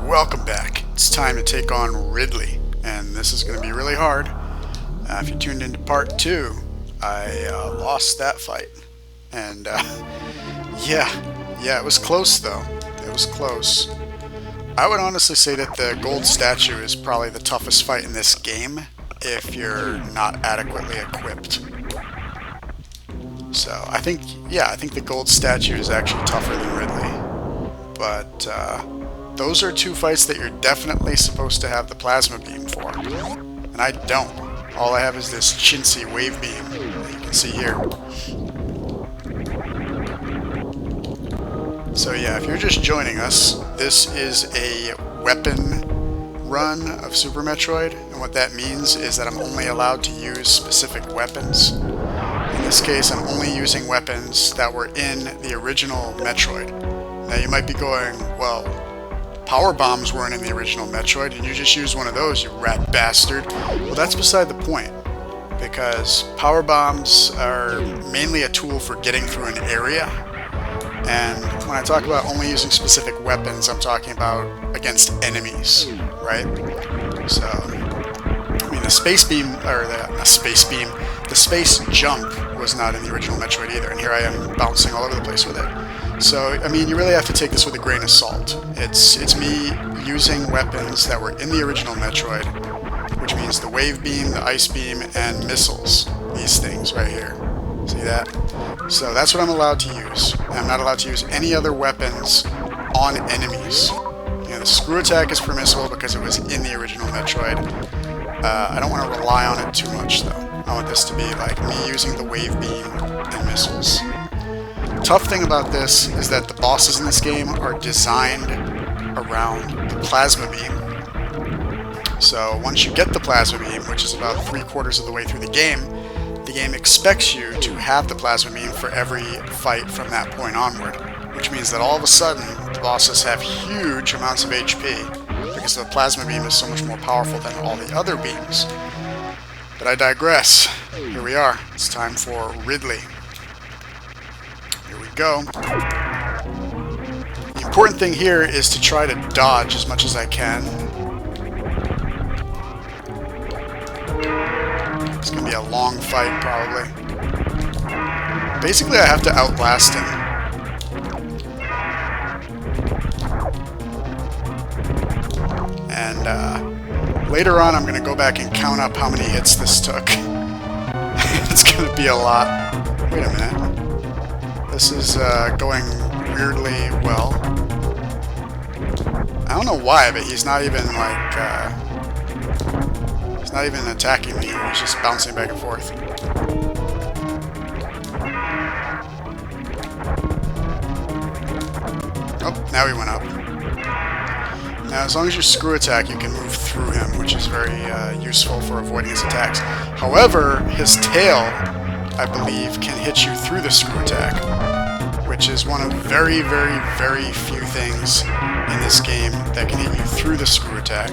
Welcome back. It's time to take on Ridley, and this is going to be really hard. If you tuned into part 2, I lost that fight, and yeah, it was close though. It was close. I would honestly say that the gold statue is probably the toughest fight in this game if you're not adequately equipped. So I think the gold statue is actually tougher than Ridley, but those are two fights that you're definitely supposed to have the plasma beam for, and I don't. All I have is this chintzy wave beam that you can see here. So yeah, if you're just joining us, this is a weapon run of Super Metroid, and what that means is that I'm only allowed to use specific weapons. In this case, I'm only using weapons that were in the original Metroid. Now you might be going, well, power bombs weren't in the original Metroid, and you just used one of those, you rat bastard. Well, that's beside the point, because power bombs are mainly a tool for getting through an area, and when I talk about only using specific weapons, I'm talking about against enemies, right? So, I mean, the space jump was not in the original Metroid either, and here I am bouncing all over the place with it. So, I mean, you really have to take this with a grain of salt. It's me using weapons that were in the original Metroid, which means the wave beam, the ice beam, and missiles. These things right here. See that? So that's what I'm allowed to use. I'm not allowed to use any other weapons on enemies. You know, the screw attack is permissible because it was in the original Metroid. I don't want to rely on it too much, though. I want this to be like me using the wave beam and missiles. Tough thing about this is that the bosses in this game are designed around the plasma beam. So once you get the plasma beam, which is about 3/4 of the way through the game expects you to have the plasma beam for every fight from that point onward, which means that all of a sudden the bosses have huge amounts of HP because the plasma beam is so much more powerful than all the other beams. But I digress. Here we are. It's time for Ridley. Here we go. The important thing here is to try to dodge as much as I can. It's going to be a long fight, probably. Basically, I have to outlast him. And later on, I'm going to go back and count up how many hits this took. It's going to be a lot. Wait a minute. This is going weirdly well. I don't know why, but he's not even, like... He's not even attacking me, he's just bouncing back and forth. Oh, now he went up. Now, as long as you screw attack, you can move through him, which is very useful for avoiding his attacks. However, his tail, I believe, can hit you through the screw attack, which is one of very, very, very few things in this game that can hit you through the screw attack.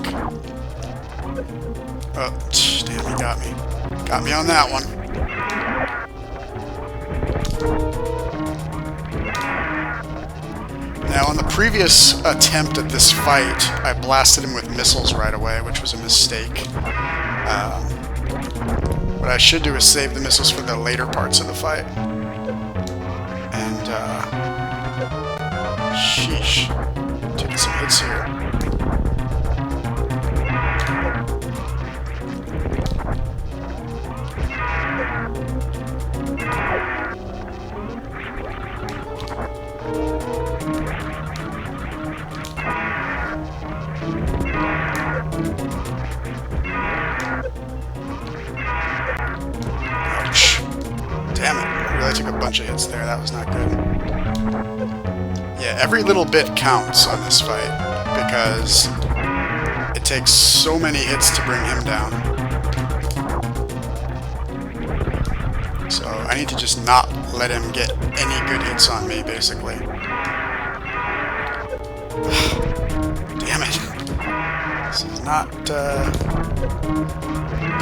Oh, damn, he got me. Got me on that one. Now, on the previous attempt at this fight, I blasted him with missiles right away, which was a mistake. What I should do is save the missiles for the later parts of the fight. And, sheesh. Taking some hits here. Damn it, I really took a bunch of hits there, that was not good. Yeah, every little bit counts on this fight, because it takes so many hits to bring him down. So I need to just not let him get any good hits on me, basically. Damn it. This is not,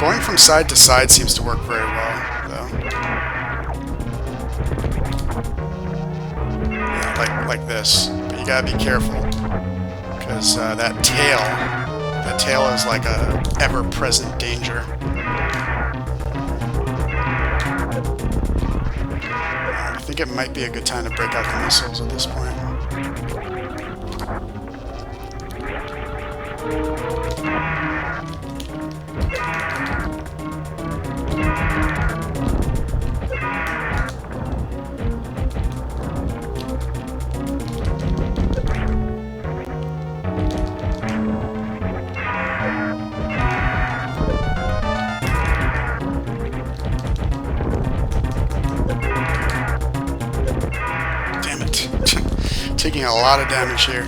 going from side to side seems to work very well, though. Yeah, like this. But you gotta be careful, because that tail is like a ever-present danger. I think it might be a good time to break out the missiles at this point. Taking a lot of damage here.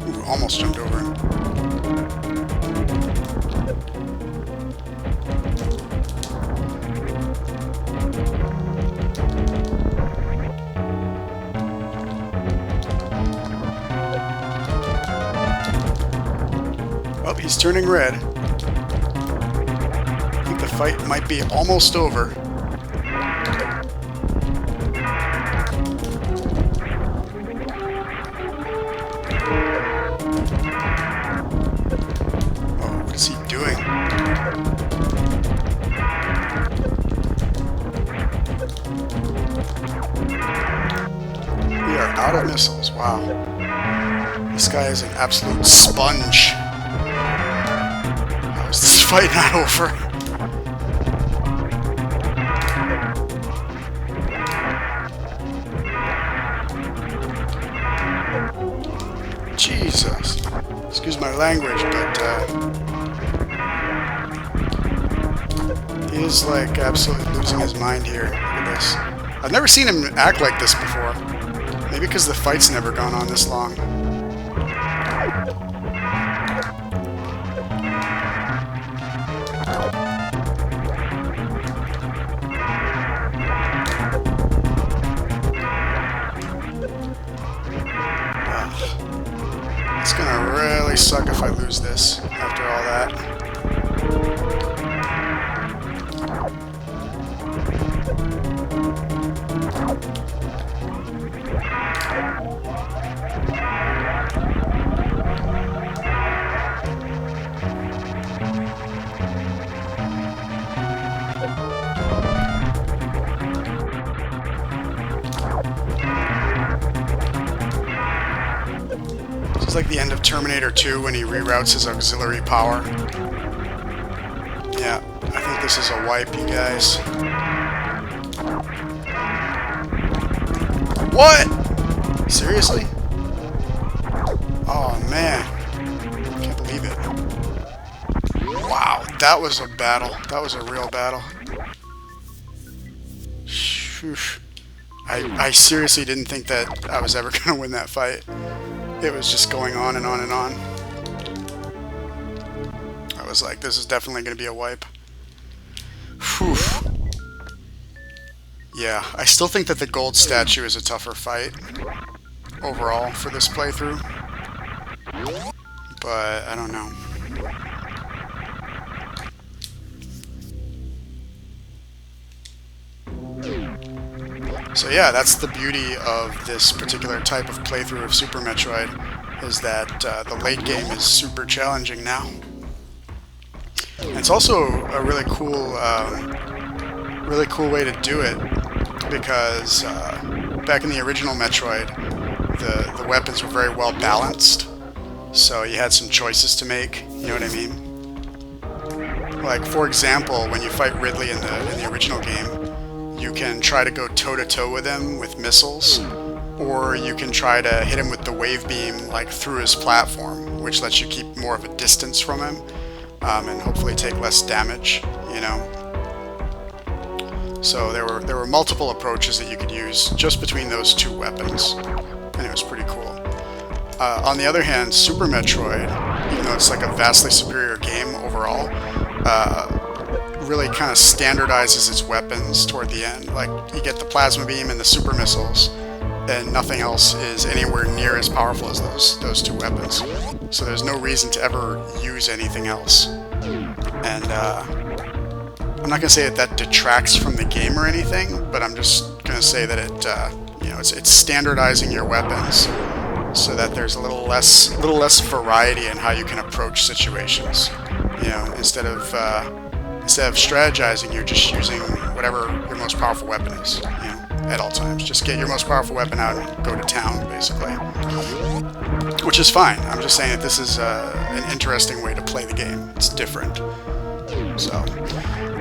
Ooh, almost jumped over him. Oh, he's turning red. The fight might be almost over. Oh, what is he doing? We are out of missiles. Wow. This guy is an absolute sponge. How is this fight not over? Jesus. Excuse my language, but he is like absolutely losing his mind here. Look at this. I've never seen him act like this before. Maybe because the fight's never gone on this long. It's gonna really suck if I lose this after all that. It's like the end of Terminator 2 when he reroutes his auxiliary power. Yeah, I think this is a wipe, you guys. What? Seriously? Oh, man. Can't believe it. Wow, that was a battle. That was a real battle. Sheesh. I seriously didn't think that I was ever going to win that fight. It was just going on and on and on. I was like, this is definitely going to be a wipe. Whew. Yeah, I still think that the gold statue is a tougher fight overall for this playthrough. But I don't know. So yeah, that's the beauty of this particular type of playthrough of Super Metroid, is that the late game is super challenging now. And it's also a really cool way to do it, because back in the original Metroid, the weapons were very well balanced, so you had some choices to make. You know what I mean? Like, for example, when you fight Ridley in the original game, you can try to go toe-to-toe with him with missiles, or you can try to hit him with the wave beam like through his platform, which lets you keep more of a distance from him, and hopefully take less damage, you know. So there were multiple approaches that you could use just between those two weapons, and it was pretty cool. On the other hand, Super Metroid, even though it's like a vastly superior game overall, really kind of standardizes its weapons toward the end. Like, you get the plasma beam and the super missiles, and nothing else is anywhere near as powerful as those two weapons. So there's no reason to ever use anything else. And I'm not gonna say that detracts from the game or anything, but I'm just gonna say that it, you know, it's standardizing your weapons so that there's a little less variety in how you can approach situations. You know, instead of strategizing, you're just using whatever your most powerful weapon is. You know, at all times, just get your most powerful weapon out and go to town, basically. Which is fine. I'm just saying that this is an interesting way to play the game. It's different. So,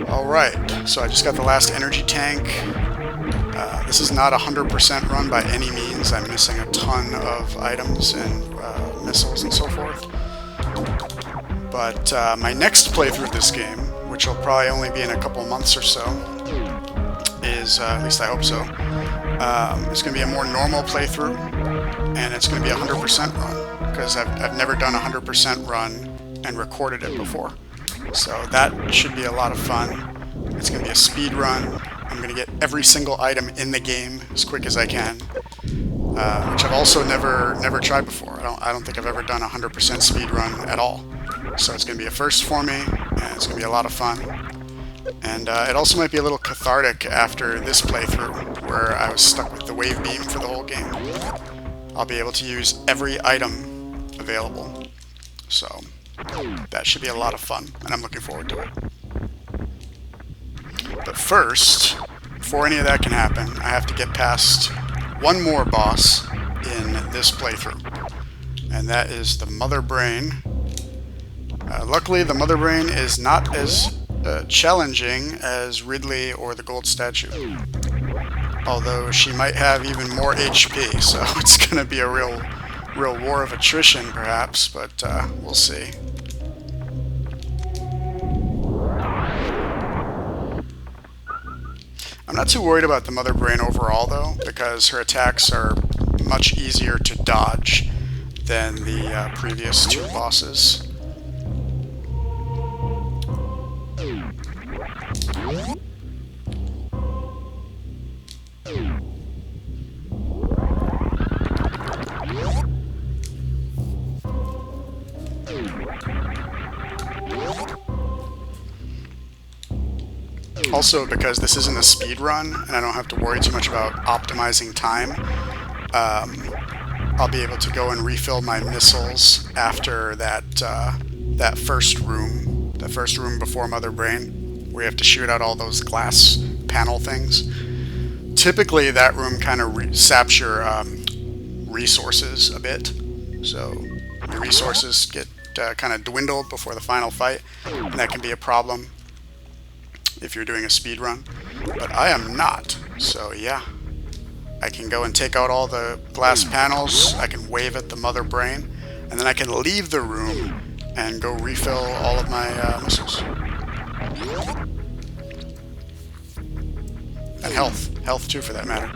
alright. So I just got the last energy tank. This is not a 100% run by any means. I'm missing a ton of items and missiles and so forth. But my next playthrough of this game, which will probably only be in a couple months or so, is, at least I hope so, it's going to be a more normal playthrough, and it's going to be a 100% run, because I've never done a 100% run and recorded it before. So that should be a lot of fun. It's going to be a speed run. I'm going to get every single item in the game as quick as I can, which I've also never tried before. I don't think I've ever done a 100% speed run at all. So it's going to be a first for me, and it's going to be a lot of fun. And it also might be a little cathartic after this playthrough, where I was stuck with the wave beam for the whole game. I'll be able to use every item available. So that should be a lot of fun, and I'm looking forward to it. But first, before any of that can happen, I have to get past one more boss in this playthrough, and that is the Mother Brain. Luckily, the Mother Brain is not as challenging as Ridley or the Gold Statue, although she might have even more HP, so it's going to be a real war of attrition, perhaps, but we'll see. I'm not too worried about the Mother Brain overall, though, because her attacks are much easier to dodge than the previous two bosses. Also, because this isn't a speed run, and I don't have to worry too much about optimizing time, I'll be able to go and refill my missiles after that first room before Mother Brain, where you have to shoot out all those glass panel things. Typically, that room kind of saps your resources a bit, so your resources get kind of dwindled before the final fight, and that can be a problem if you're doing a speed run. But I am not, so yeah. I can go and take out all the glass panels, I can wave at the Mother Brain, and then I can leave the room and go refill all of my missiles. And health too, for that matter.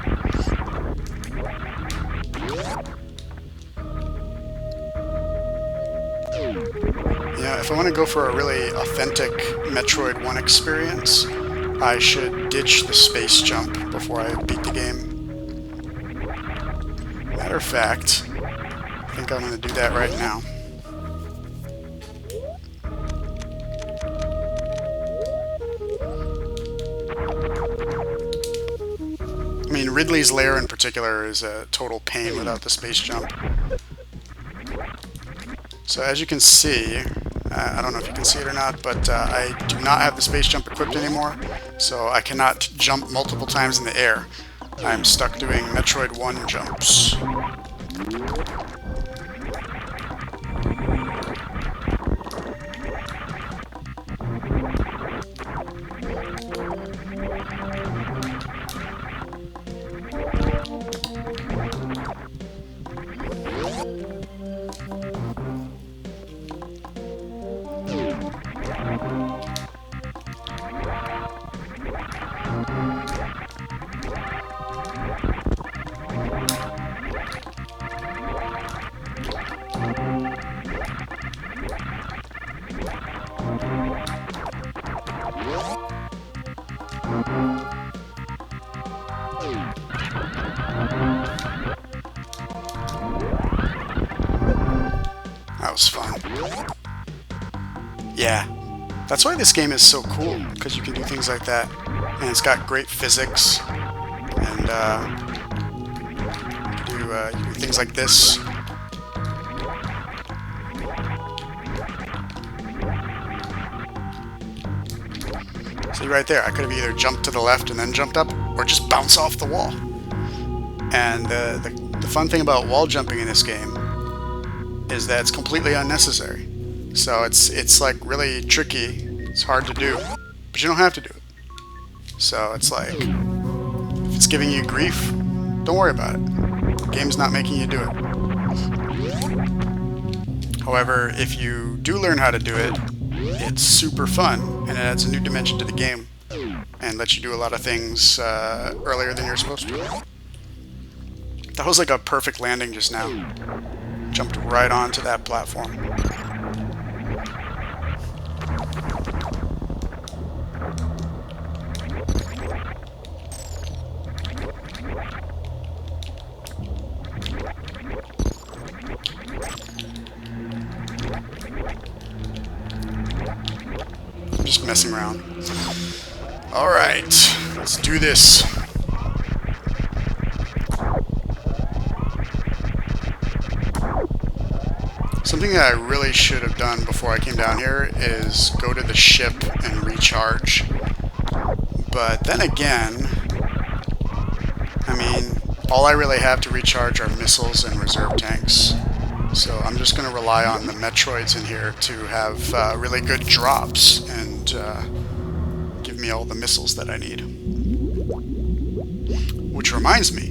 Yeah, if I want to go for a really authentic Metroid 1 experience, I should ditch the space jump before I beat the game. Matter of fact, I think I'm going to do that right now. I mean, Ridley's lair in particular is a total pain without the space jump. So as you can see, I don't know if you can see it or not, but I do not have the space jump equipped anymore, so I cannot jump multiple times in the air. I'm stuck doing Metroid 1 jumps. That was fun. Yeah, That's why this game is so cool, because you can do things like that. And it's got great physics. And you can do things like this. See right there, I could have either jumped to the left and then jumped up, or just bounce off the wall. And the fun thing about wall jumping in this game is that it's completely unnecessary. So it's like really tricky. It's hard to do, but you don't have to do it. So it's like, if it's giving you grief, don't worry about it. The game's not making you do it. However, if you do learn how to do it, it's super fun, and it adds a new dimension to the game, and lets you do a lot of things earlier than you're supposed to. That was like a perfect landing just now. Jumped right onto that platform. Just messing around. Alright, let's do this. Something that I really should have done before I came down here is go to the ship and recharge. But then again, I mean, all I really have to recharge are missiles and reserve tanks. So I'm just going to rely on the Metroids in here to have really good drops and give me all the missiles that I need. Which reminds me,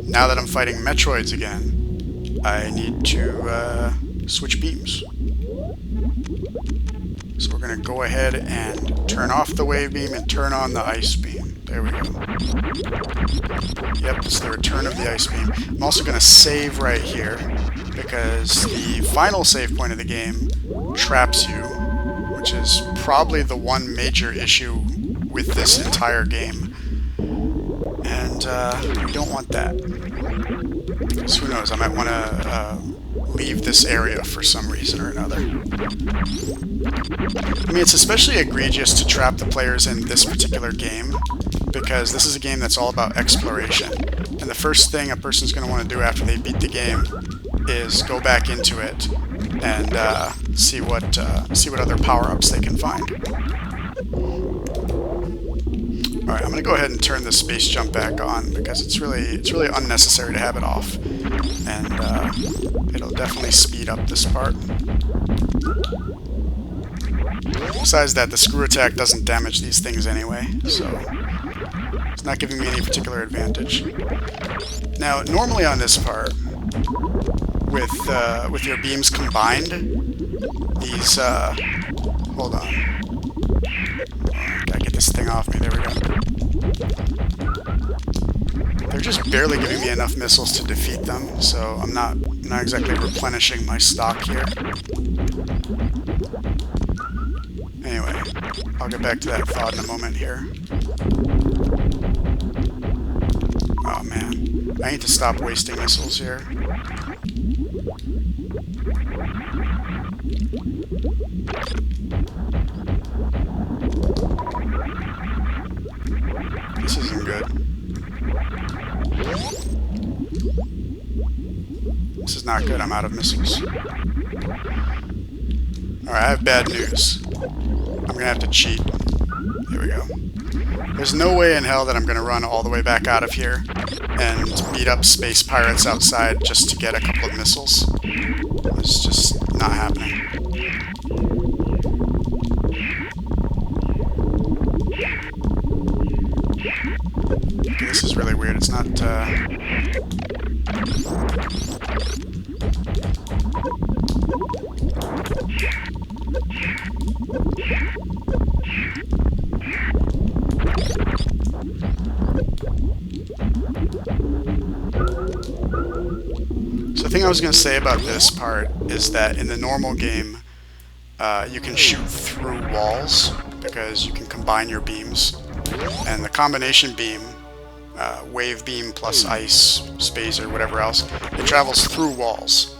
now that I'm fighting Metroids again, I need to switch beams. So we're going to go ahead and turn off the wave beam and turn on the ice beam. There we go. Yep, it's the return of the ice beam. I'm also going to save right here, because the final save point of the game traps you, which is probably the one major issue with this entire game. And we don't want that. So who knows, I might want to leave this area for some reason or another. I mean, it's especially egregious to trap the players in this particular game, because this is a game that's all about exploration. And the first thing a person's going to want to do after they beat the game is go back into it and see what other power-ups they can find. All right, I'm going to go ahead and turn the space jump back on, because it's really unnecessary to have it off, and it'll definitely speed up this part. Besides that, the screw attack doesn't damage these things anyway, so it's not giving me any particular advantage. Now, normally on this part, with your beams combined, these hold on. Gotta get this thing off me. There we go. They're just barely giving me enough missiles to defeat them, so I'm not exactly replenishing my stock here. Anyway, I'll get back to that thought in a moment here. Oh man, I need to stop wasting missiles here. This isn't good. This is not good, I'm out of missiles. Alright, I have bad news. I'm gonna have to cheat. Here we go. There's no way in hell that I'm gonna run all the way back out of here and beat up space pirates outside just to get a couple of missiles. It's just not happening. Okay, this is really weird. It's not, So the thing I was going to say about this part is that in the normal game, you can shoot through walls because you can combine your beams. And the combination beam, wave beam plus ice, spacer, whatever else, it travels through walls.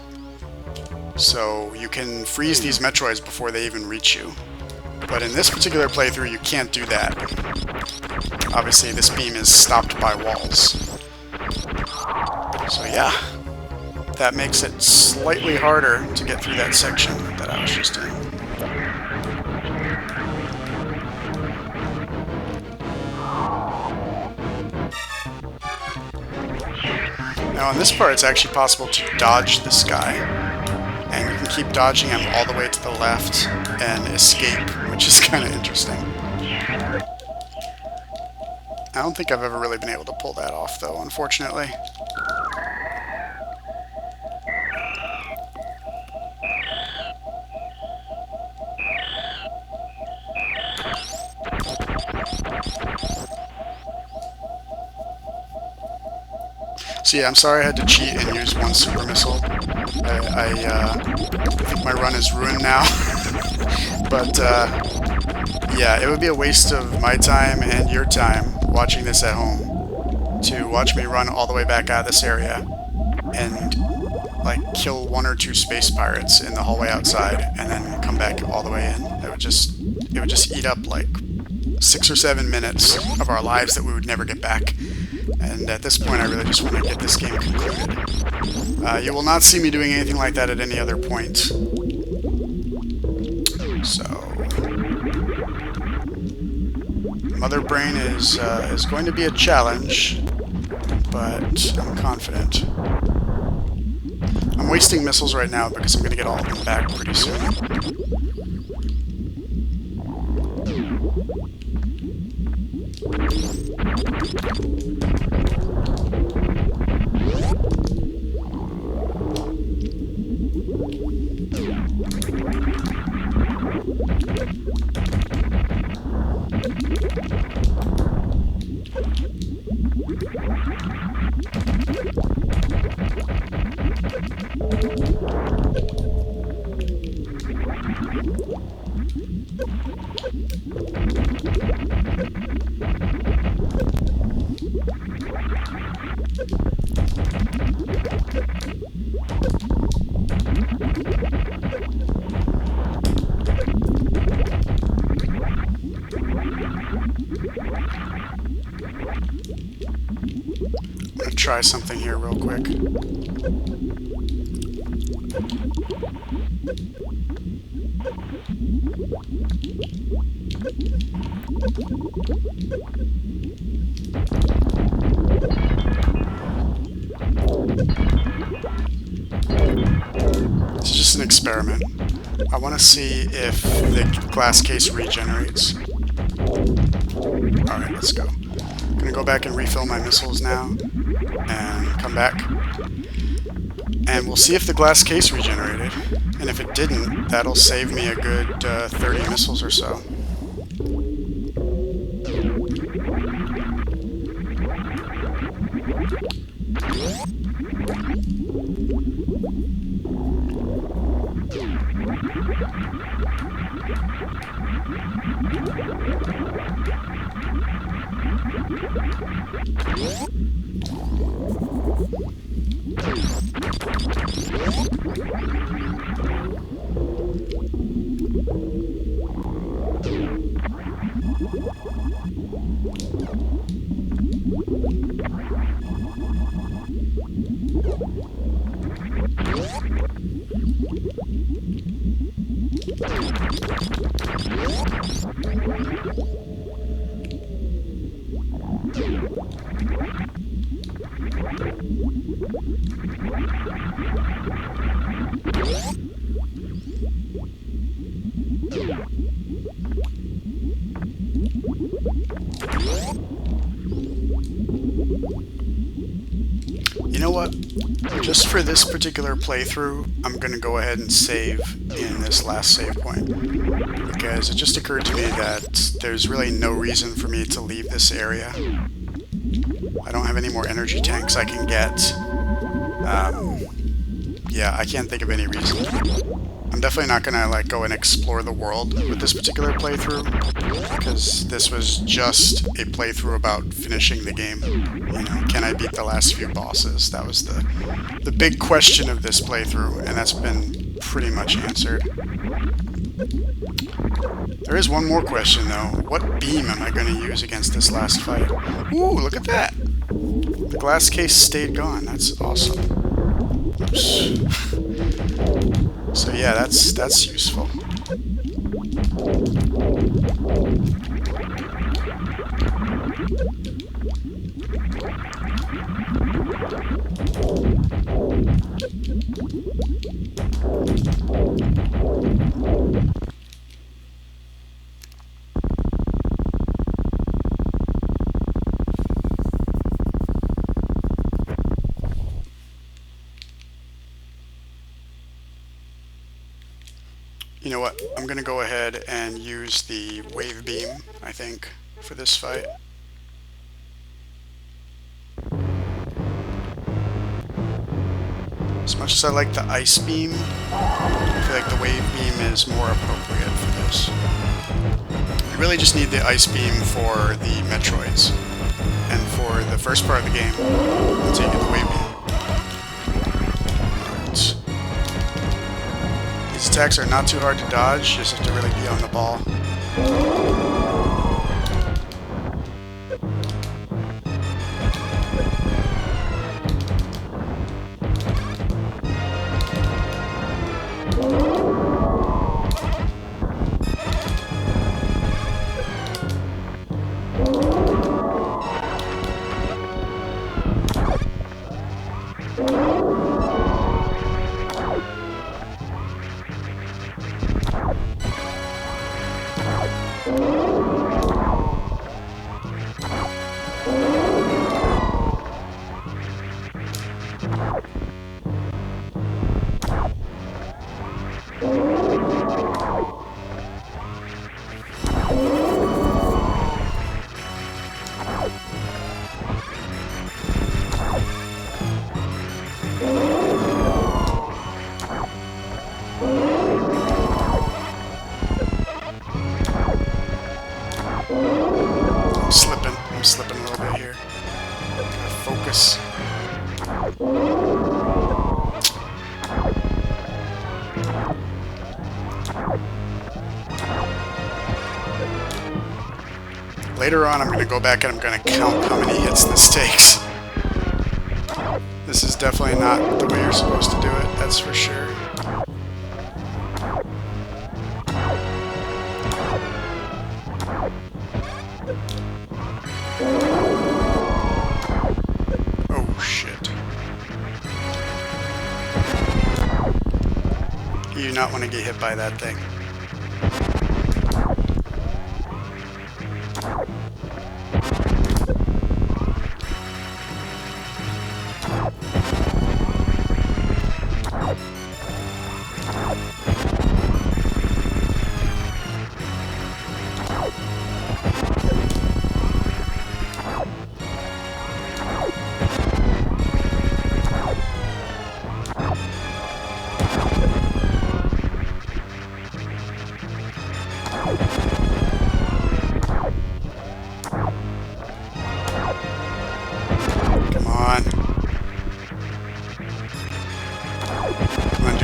So you can freeze these Metroids before they even reach you. But in this particular playthrough, you can't do that. Obviously, this beam is stopped by walls. So yeah, that makes it slightly harder to get through that section that I was just in. Now on this part, it's actually possible to dodge this guy, and you can keep dodging him all the way to the left and escape, which is kind of interesting. I don't think I've ever really been able to pull that off, though, unfortunately. So yeah, I'm sorry I had to cheat and use one super missile. I think my run is ruined now. But yeah, it would be a waste of my time and your time watching this at home to watch me run all the way back out of this area and like kill 1 or 2 space pirates in the hallway outside and then come back all the way in. It would just eat up like 6 or 7 minutes of our lives that we would never get back. And at this point, I really just want to get this game concluded. You will not see me doing anything like that at any other point. So, Mother Brain is going to be a challenge, but I'm confident. I'm wasting missiles right now because I'm going to get all of them back pretty soon. Try something here real quick. This is just an experiment. I want to see if the glass case regenerates. Alright, let's go. I'm gonna go back and refill my missiles now. And come back. And we'll see if the glass case regenerated. And if it didn't, that'll save me a good 30 missiles or so. You know what? Just for this particular playthrough, I'm going to go ahead and save in this last save point. Because it just occurred to me that there's really no reason for me to leave this area. I don't have any more energy tanks I can get. Yeah, I can't think of any reason. I'm definitely not going to like go and explore the world with this particular playthrough, because this was just a playthrough about finishing the game. You know, can I beat the last few bosses? That was the big question of this playthrough, and that's been pretty much answered. There is one more question, though. What beam am I going to use against this last fight? Ooh, look at that! The glass case stayed gone. That's awesome. Oops. So yeah, that's useful. You know what? I'm gonna go ahead and use the wave beam, I think, for this fight. As much as I like the ice beam, I feel like the wave beam is more appropriate for this. You really just need the ice beam for the Metroids, and for the first part of the game, until you get the wave beam. These attacks are not too hard to dodge, just have to really be on the ball. I'm slipping a little bit here. Gotta focus. Later on, I'm going to go back and I'm going to count how many hits this takes. This is definitely not the way you're supposed to do it, that's for sure. Oh, shit. You do not want to get hit by that thing.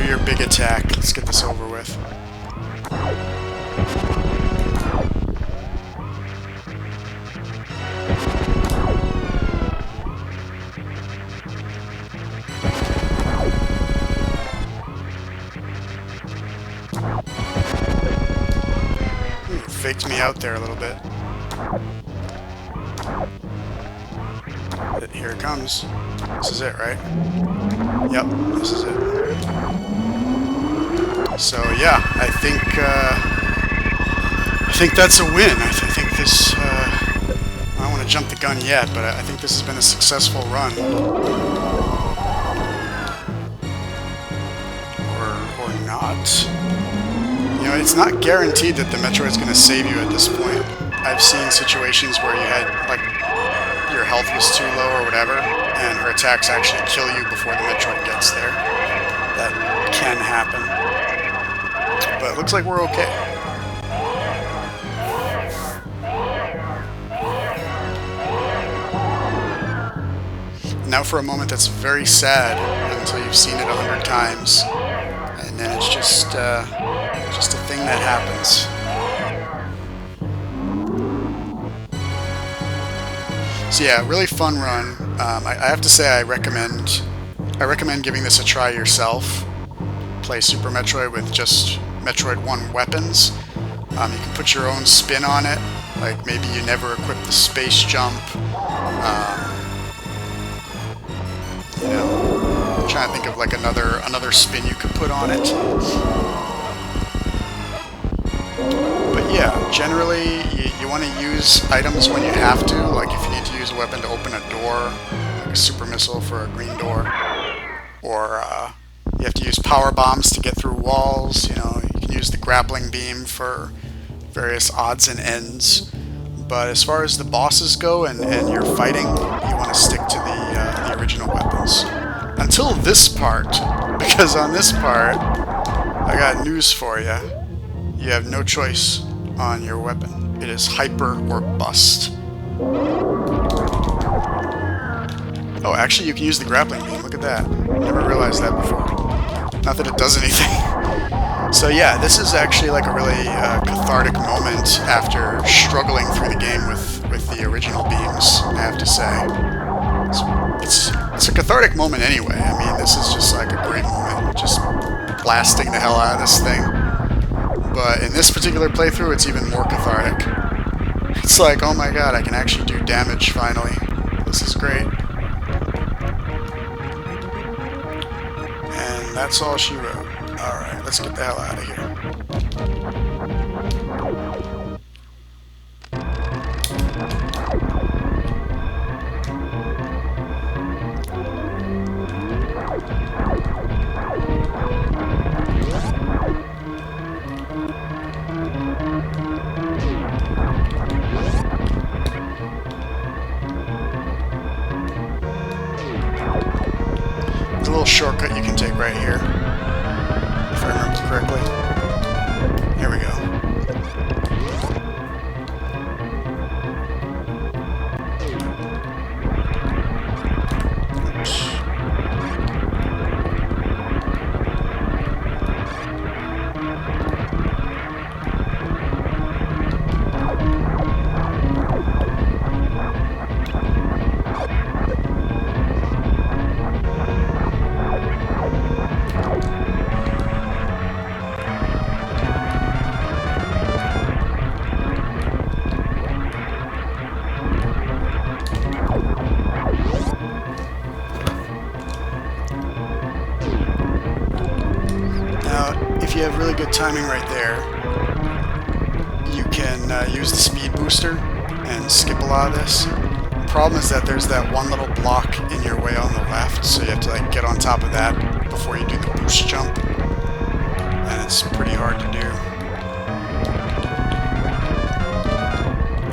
Your big attack. Let's get this over with. Faked me out there a little bit. Here it comes. This is it, right? Yep, this is it. So yeah, I think that's a win. I think this. I don't want to jump the gun yet, but I think this has been a successful run. Or not. You know, it's not guaranteed that the Metroid is going to save you at this point. I've seen situations where you had like your health was too low or whatever, and her attacks actually kill you before the Metroid gets there. That can happen. But it looks like we're okay. Now for a moment that's very sad until you've seen it 100 times, and then it's just a thing that happens. So yeah, really fun run. I have to say I recommend giving this a try yourself. Play Super Metroid with just Metroid 1 weapons. You can put your own spin on it, like maybe you never equip the space jump. You know, I'm trying to think of like another spin you could put on it. But yeah, generally you want to use items when you have to, like if you need to use a weapon to open a door, like a super missile for a green door, or you have to use power bombs to get through walls. You know, you can use the grappling beam for various odds and ends. But as far as the bosses go and you're fighting, you want to stick to the original weapons. Until this part, because on this part, I got news for you. You have no choice on your weapon. It is hyper or bust. Oh, actually you can use the grappling beam. Look at that. Never realized that before. Not that it does anything. So yeah, this is actually like a really cathartic moment after struggling through the game with the original beams, I have to say. It's a cathartic moment anyway. I mean, this is just like a great moment, just blasting the hell out of this thing. But in this particular playthrough, it's even more cathartic. It's like, oh my god, I can actually do damage finally. This is great. And that's all she wrote. Alright, let's get the hell out of here. There's a little shortcut you can take right here. If I remember correctly. Here we go. Oops. If you have really good timing right there, you can use the speed booster and skip a lot of this. The problem is that there's that one little block in your way on the left, so you have to like get on top of that before you do the boost jump, and it's pretty hard to do.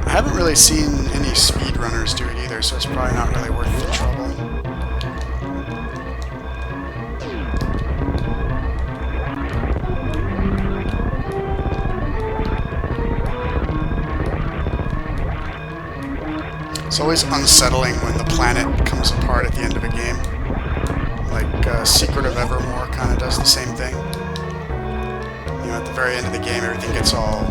I haven't really seen any speedrunners do it either, so it's probably not really worth the trouble. It's always unsettling when the planet comes apart at the end of a game. Like Secret of Evermore kind of does the same thing. You know, at the very end of the game, everything gets all...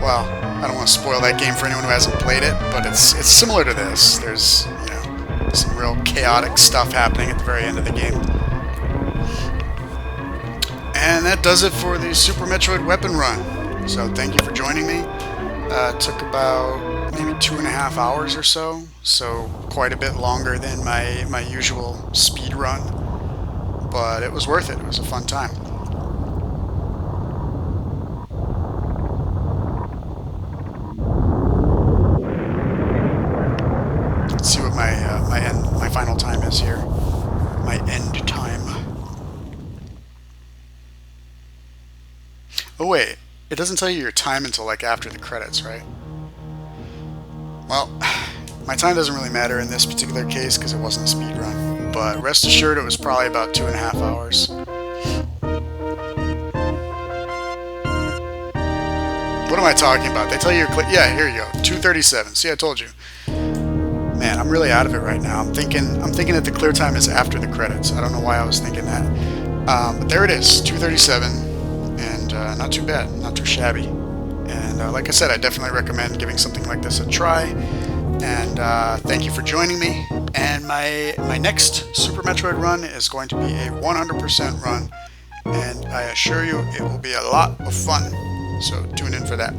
Well, I don't want to spoil that game for anyone who hasn't played it, but it's similar to this. There's, you know, some real chaotic stuff happening at the very end of the game. And that does it for the Super Metroid weapon run. So thank you for joining me. It took about maybe 2.5 hours or so, quite a bit longer than my usual speed run, but it was worth it. It was a fun time. Let's see what my final time is here. My end time. Oh wait, it doesn't tell you your time until like after the credits, right? Well, my time doesn't really matter in this particular case because it wasn't a speed run, but rest assured it was probably about 2.5 hours. What am I talking about? They tell you your yeah, here you go, 2:37. See, I told you. Man, I'm really out of it right now. I'm thinking that the clear time is after the credits. I don't know why I was thinking that, but there it is, 2:37, and not too bad, not too shabby. And like I said, I definitely recommend giving something like this a try. And thank you for joining me. And my next Super Metroid run is going to be a 100% run, and I assure you it will be a lot of fun. So tune in for that.